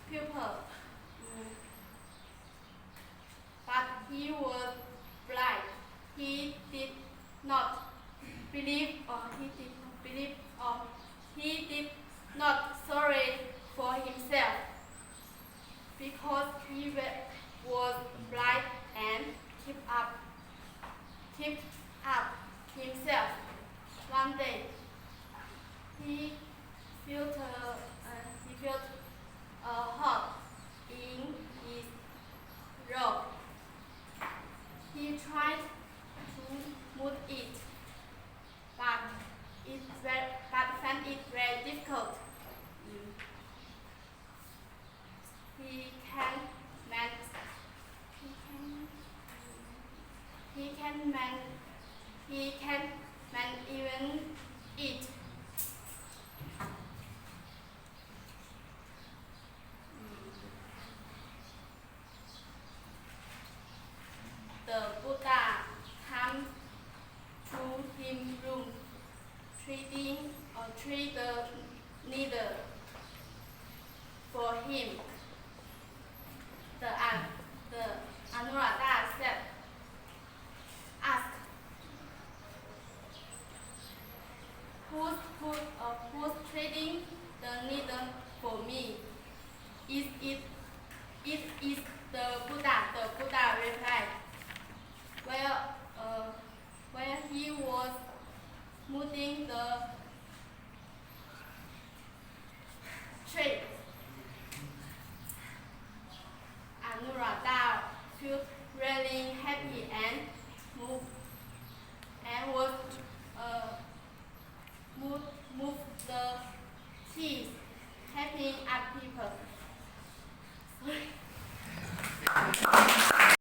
pupil. Mm, but he was blind. He did not believe, or he did not believe, or he did not sorry for himself because he was blind and kept up himself. One day, he felt a hot in his robe. He tried to move it, but found it very difficult. Mm. He can man he can man he can man even eat. The Buddha comes to him room, treat the needle for him. The Anuradha said, ask who's trading the needle for me? It is the Buddha. The Buddha replied, where he was moving the trade. Anuradha felt really happy and moved and was moved the cheese, helping other people.